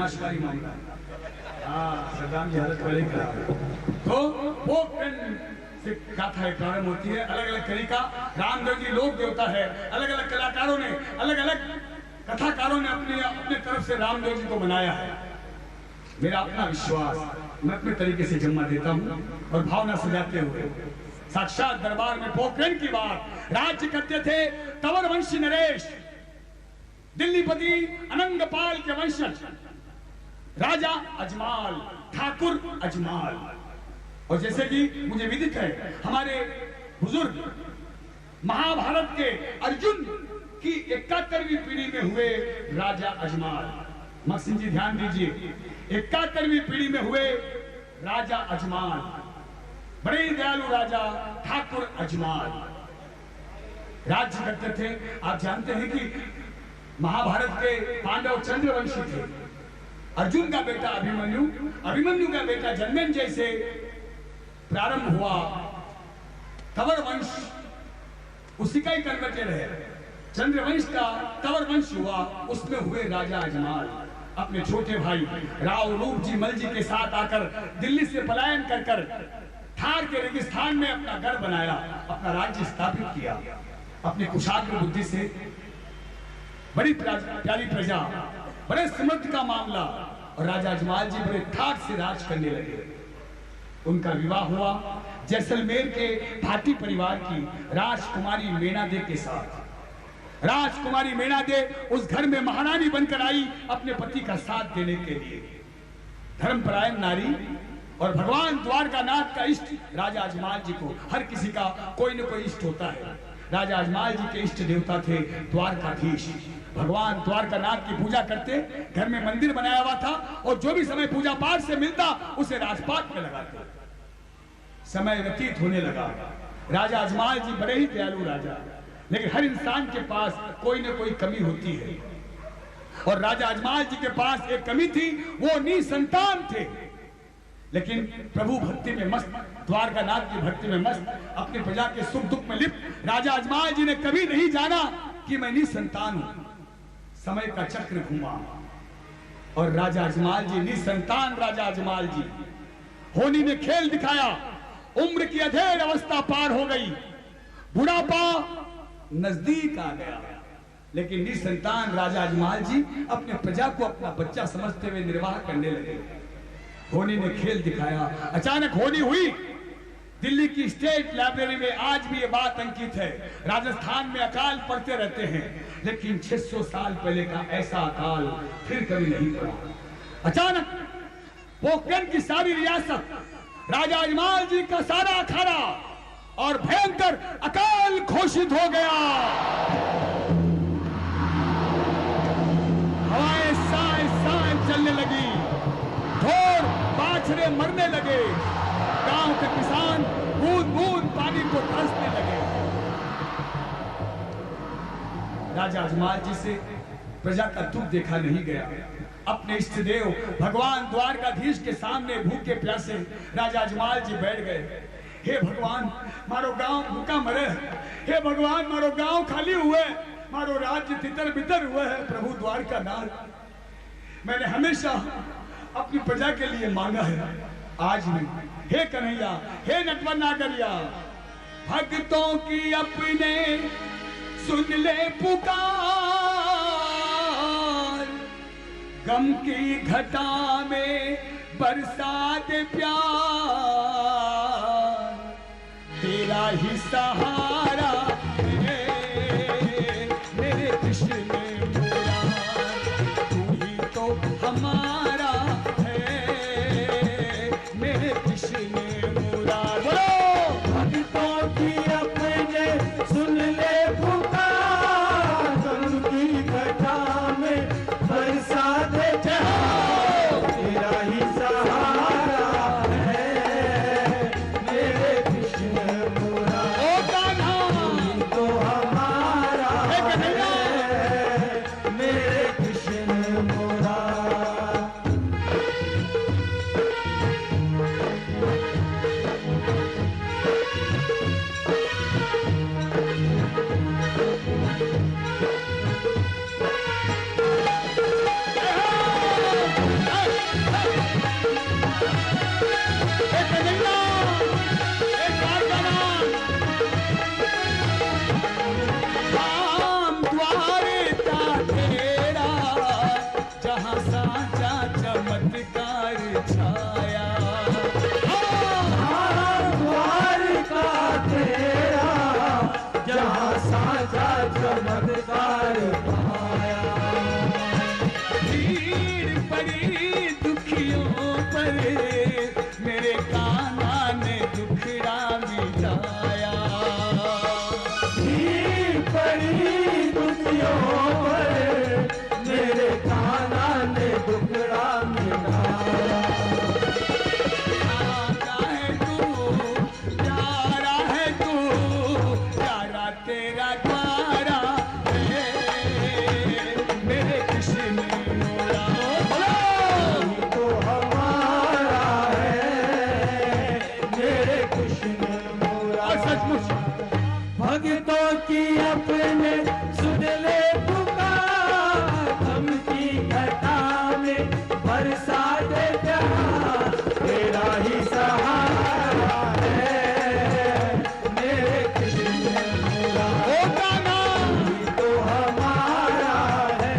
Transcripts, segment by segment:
विनाशकारी मामला है। हाँ, सद्दाम जी हालत पहले करा। तो वो से गाथा प्रारंभ होती है। अलग अलग तरीका रामदेव जी लोक देवता है। अलग अलग कलाकारों ने, अलग अलग कथाकारों ने अपने तरफ से रामदेव जी को बनाया है। मेरा अपना विश्वास मैं अपने तरीके से जन्म देता हूँ और भावना सजाते हुए साक्षात दरबार में पोखरण की बात राज्य करते थे तंवर वंशी नरेश, दिल्लीपति अनंगपाल के वंशज राजा अजमाल, ठाकुर अजमाल। और जैसे कि मुझे विदित है, हमारे बुजुर्ग महाभारत के अर्जुन की 71वीं पीढ़ी में हुए राजा अजमाल। मक्सिन जी ध्यान दीजिए, 71वीं पीढ़ी में हुए राजा अजमाल, बड़े दयालु राजा ठाकुर अजमाल राज्य करते थे। आप जानते हैं कि महाभारत के पांडव चंद्रवंशी थे। अर्जुन का बेटा अभिमन्यु, अभिमन्यु का बेटा जन्मेंजय से प्रारंभ हुआ तंवर वंश, उसी का ही कन्वर्टेड है। चंद्रवंश का तंवर वंश हुआ, उसमें हुए राजा अजमाल। अपने छोटे भाई राव रूप जी मल जी के साथ आकर दिल्ली से पलायन कर थार के रेगिस्तान में अपना गढ़ बनाया, अपना राज्य स्थापित किया। अपनी कुशाग्र बुद्धि से बड़ी प्यारी प्रजा, बड़े समृद्ध का मामला, और राजा अजमाल जी बड़े ठाट से राज करने लगे। उनका विवाह हुआ जैसलमेर के भाटी परिवार की राजकुमारी मेनादे के साथ। राजकुमारी मेनादे उस घर में महारानी बनकर आई अपने पति का साथ देने के लिए। धर्मपरायण नारी और भगवान द्वारकानाथ का इष्ट राजा अजमाल जी को, हर किसी का कोई न कोई इष्ट होता है। राजा अजमाल जी के इष्ट देवता थे द्वारकाधीश। भगवान द्वारकानाथ की पूजा करते, घर में मंदिर बनाया हुआ था और जो भी समय पूजा पाठ से मिलता उसे राजपाट में लगाते। समय व्यतीत होने लगा। राजा अजमाल जी बड़े ही दयालु राजा, लेकिन हर इंसान के पास कोई न कोई कमी होती है, और राजा अजमाल जी के पास एक कमी थी, वो निसंतान थे। लेकिन प्रभु भक्ति में मस्त, द्वारकानाथ की भक्ति में मस्त, अपनी प्रजा के सुख दुख में लिप्त राजा अजमाल जी ने कभी नहीं जाना कि मैं निसंतान हूं। समय का चक्र घूमा और राजा अजमाल जी, निसंतान राजा अजमाल जी, होनी ने खेल दिखाया। उम्र की अधेड़ अवस्था पार हो गई, बुढ़ापा नजदीक आ गया, लेकिन निसंतान राजा अजमाल जी अपने प्रजा को अपना बच्चा समझते हुए निर्वाह करने लगे। होनी ने खेल दिखाया। अचानक होनी हुई। दिल्ली की स्टेट लाइब्रेरी में आज भी ये बात अंकित है। राजस्थान में अकाल पड़ते रहते हैं, लेकिन 600 साल पहले का ऐसा अकाल फिर कभी नहीं पड़ा। अचानक पोखरण की सारी रियासत, राजा अजमाल जी का सारा अखाड़ा और भयंकर अकाल घोषित हो गया। हवाएं साए साए चलने लगी, ढोर बाछड़े मरने लगे, गांव के किसान बूंद बूंद पानी को तरसने लगे। राजा अजमाल जी से प्रजा का दुख देखा नहीं गया। अपने इष्ट देव भगवान द्वारकाधीश के सामने भूखे प्यासे राजा अजमाल जी बैठ गए। हे भगवान, मारो गांव भूखा मरे, हे भगवान मारो गांव खाली हुए, मारो राज्य तितर बितर हुए है। प्रभु द्वारकानाथ, मैंने हमेशा अपनी प्रजा के लिए मांगा है, आज नहीं। हे कन्हैया, हे नटवर नागरिया, भक्तों की अपने सुन ले पुकार, गम की घटा में बरसा दे प्यार, तेरा ही सहारा है मेरे कृष्ण मुरार, तू ही तो हमारा है मेरे कृष्ण मुरार। बोलो भक्तों की अपने सुन ले पुकार, गम की घटा में बरसा दे प्यार, तेरा ही सहारा है मेरे कृष्ण मुरार। ओ कान्हा चमत्कार पाया। भीड़ पड़ी दुखियों पर मेरे कान्हा ने दुखड़ा मिटाया। भीड़ पड़ी दुखियों पर मेरे कान्हा ने दुखड़ा मिटाया। तेरा द्वारा है मेरे कृष्ण मोरा। तो हमारा है मेरे कृष्ण मोरा। और सचमुच भक्तों की अपने सुन ले पुकार, गम की घटा में बरसा दे प्यार, तेरा ही सहारा है मेरे कृष्ण मोरा। ओ गाना तो हमारा है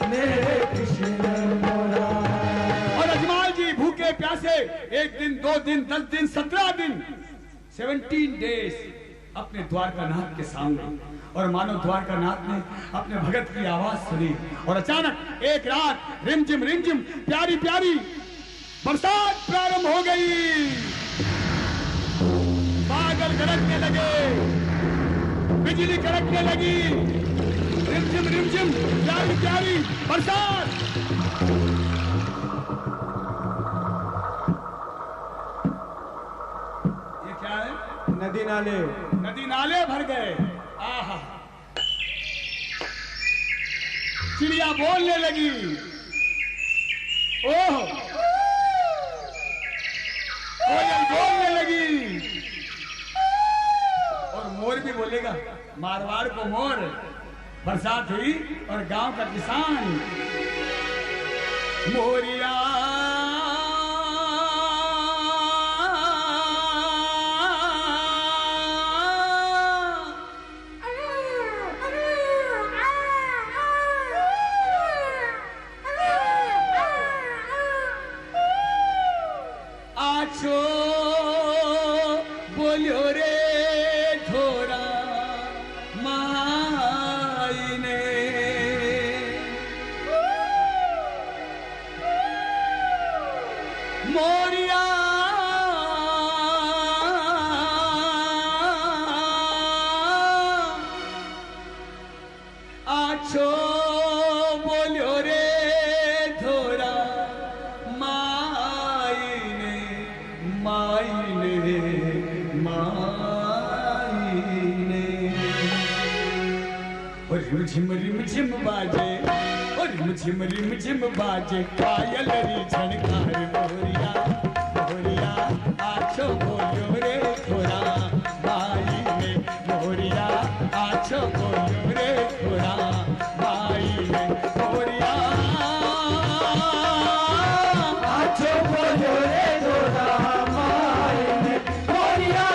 मेरे कृष्ण मोरा। और अजमाल जी भूखे प्यासे 1 दिन 2 दिन 10 दिन 17 दिन 17 डेज अपने द्वारकानाथ के सामने, और मानो द्वारकानाथ ने अपने भगत की आवाज सुनी और अचानक एक रात रिमझिम प्यारी प्यारी बरसात प्रारंभ हो गई। बादल गरजने लगे, बिजली कड़कने लगी, रिमझिम प्यारी प्यारी बरसात। ये क्या है? नदी नाले भर गए। आहा, चिड़िया बोलने लगी, ओह, कोयल बोलने लगी, और मोर भी बोलेगा। मारवाड़ को मोर। बरसात हुई और गांव का किसान मोरिया आछो बोलो रे थोड़ा माई ने। मोरिया आछो बोलो रे थोड़ा रिमझिम बाजे, और रिमझिम बाजे, पायल री झनकार मोरिया मोरिया आछो बोलो रे थोड़ा माई ने। मोरिया आछो बोलो रे थोड़ा माई ने। मोरिया आछो बोलो रे थोड़ा माई ने। मोरिया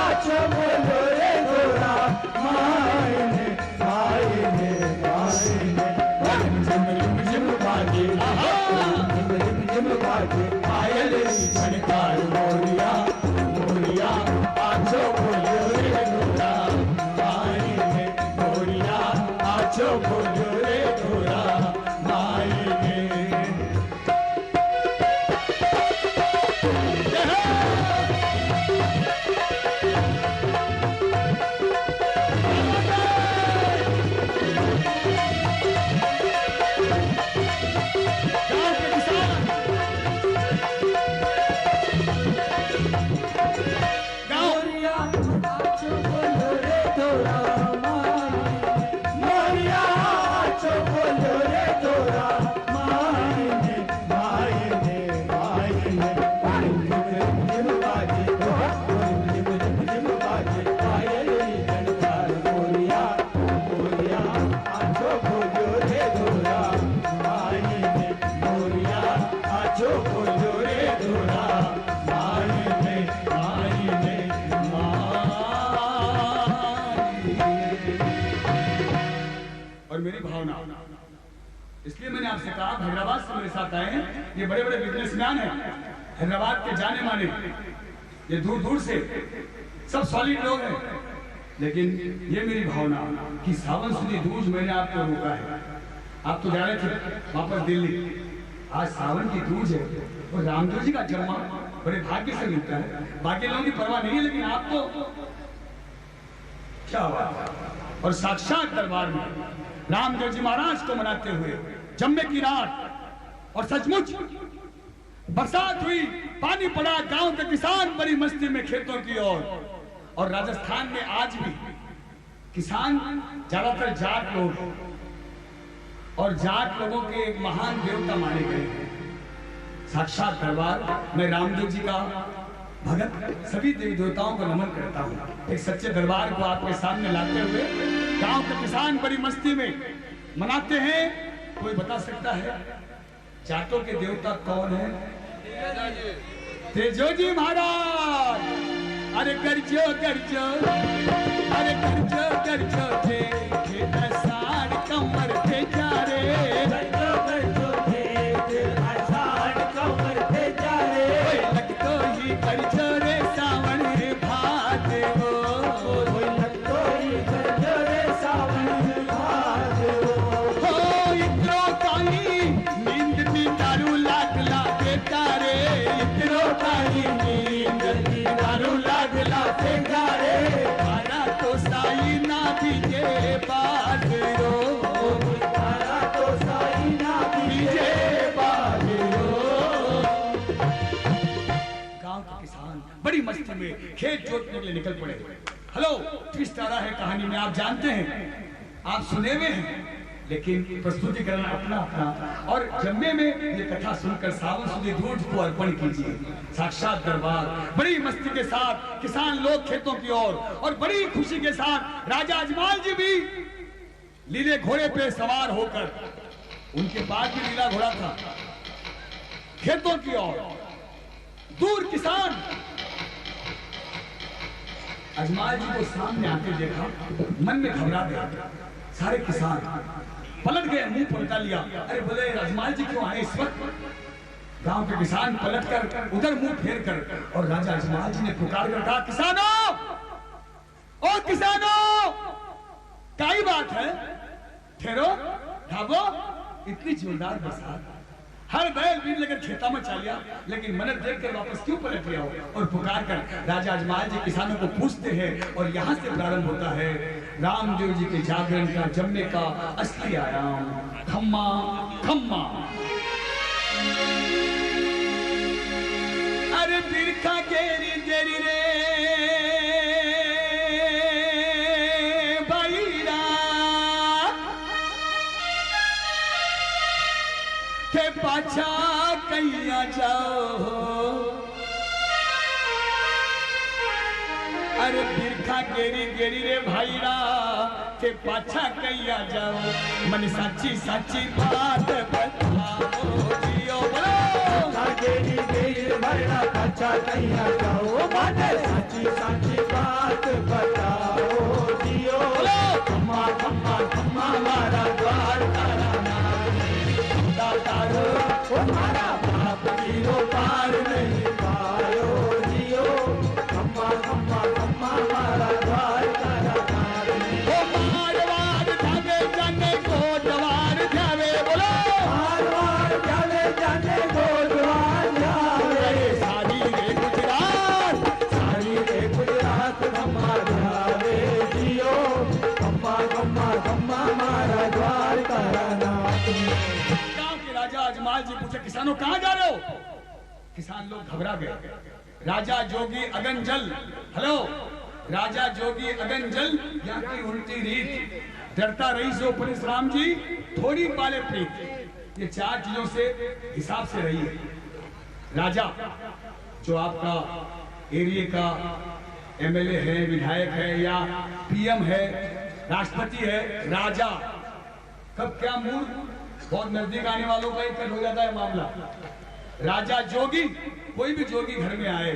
आछो बोलो रे थोड़ा माई ने। पायल झनकार मोरिया मोरिया आछो बोलो रे थोड़ा माई ने। मोरिया आछो बोलो रे थोड़ा माई ने। मेरी भावना, इसलिए मैंने आपसे कहा हैदराबाद से मेरे साथ आए हैं, ये बड़े बड़े बिजनेसमैन हैं, हैदराबाद के जाने माने, ये दूर दूर से सब सॉलिड लोग हैं, लेकिन ये मेरी भावना कि सावन सुदी दूज मैंने आपको रोका है। आप तो जा रहे थे वापस दिल्ली, आज सावन की दूज है और रामदेव जी का जन्म बड़े भाग्य से मिलता है। बाकी लोगों की परवाह नहीं है, लेकिन आपको क्या बात है। और साक्षात दरबार में रामदेव जी महाराज को मनाते हुए जम्मे की रात और सचमुच बरसात हुई, पानी पड़ा, गांव के किसान बड़ी मस्ती में खेतों की ओर। और राजस्थान में आज भी किसान ज्यादातर जाट लोग और जाट लोगों के एक महान देवता माने गए हैं। साक्षात दरबार में रामदेव जी का भगत सभी देवी देवताओं को नमन करता हूँ। एक सच्चे दरबार को आपके सामने लाते हुए गांव के किसान बड़ी मस्ती में मनाते हैं। कोई बता सकता है जाटों के देवता कौन है? तेजो जी महाराज। अरे गर्जो गर्जो, अरे गर्जो गर्जो थे आषाढ़ कमर थे जा रे, गर्जो गर्जो थे आषाढ़ कमर थे जा रे, लगतो ही गर्जो रे सावन भाद हो, लगतो ही गर्जो रे सावन भाद हो इतरो काई नींद भी दारू लागला के तारे, इतरो काई नींद भी दारू लागला के तारे, खाना तो साई ना भीजे बाजरो, तारा तो साई ना भीजे बाजरो। गांव के किसान बड़ी मस्ती में खेत जोतने के लिए निकल पड़े। हेलो, ट्विस्ट आ रहा है कहानी में, आप जानते हैं, आप सुने हुए हैं, लेकिन प्रस्तुतिकरण अपना अपना। और जम्मे में ये कथा सुनकर सावन सुदी दूज को अर्पण कीजिए। साक्षात दरबार बड़ी मस्ती के साथ किसान लोग खेतों की ओर और बड़ी खुशी के साथ राजा अजमाल जी भी लीले घोड़े पे सवार होकर, उनके पास भी लीला घोड़ा था, खेतों की ओर। दूर किसान अजमाल जी को सामने आते देखा, मन में घबरा गया। सारे किसान पलट गए, मुंह पलटा लिया। अरे बोले अजमाल जी क्यों आए इस वक्त? गांव के किसान पलट कर उधर मुंह फेर कर और राजा अजमाल जी ने पुकार कर कहा, किसानों, ओ किसानों, क्या बात है? ठहरो, ढाबो, इतनी जोरदार बरसात, हर बैल बीन लेकर खेता में चलिया, लेकिन मनर देखकर वापस क्यों पलट गया हो? और पुकार कर राजा अजमाल जी किसानों को पूछते हैं। और यहाँ से प्रारंभ होता है रामदेव जी के जागरण का, जम्मे का असली आयाम। खम्मा खम्मा, अरे बिरखा गेरी देरी रे के पाछा कैया जाओ, अरे बिरखा गेरी गेरी रे भाईरा के पाछा कैया जाओ, मन साची साची बात बताओ जियो, बोलो गेरी गेरी भाईरा पाछा कैया जाओ, बाटे साची साची बात बताओ जियो, बोलो खम्मा खम्मा खम्मा मारा द्वार तारा तारो, हमारा बाप जीरो पार नहीं पायो जियो, खम्मा खम्मा खम्मा मारा द्वार तारा तार, ओ मारवाड़ जावे जाने को जवार जावे, बोलो मारवाड़ जावे जाने को जवार जावे, सारी रे गुजरात, सारी रे गुजरात खम्मा जावे जियो, खम्मा खम्मा खम्मा मारा द्वार तारा नाथ। राजा अजमाल जी पूछे, किसानों कहां जा रहे हो? किसान लोग घबरा गए। राजा जोगी अगनजल, हेलो, राजा जोगी अगनजल यहाँ की उल्टी रीत, डरता रही सो पुलिस राम जी, थोड़ी पाले प्रीत, ये चार चीजों से हिसाब से रही है। राजा जो आपका एरिया का एमएलए है, विधायक है या पीएम है, राष्ट्रपति है, राजा कब क्या मूड बहुत नजदीक आने वालों का ही कट हो जाता है मामला। राजा जोगी, कोई भी जोगी घर में आए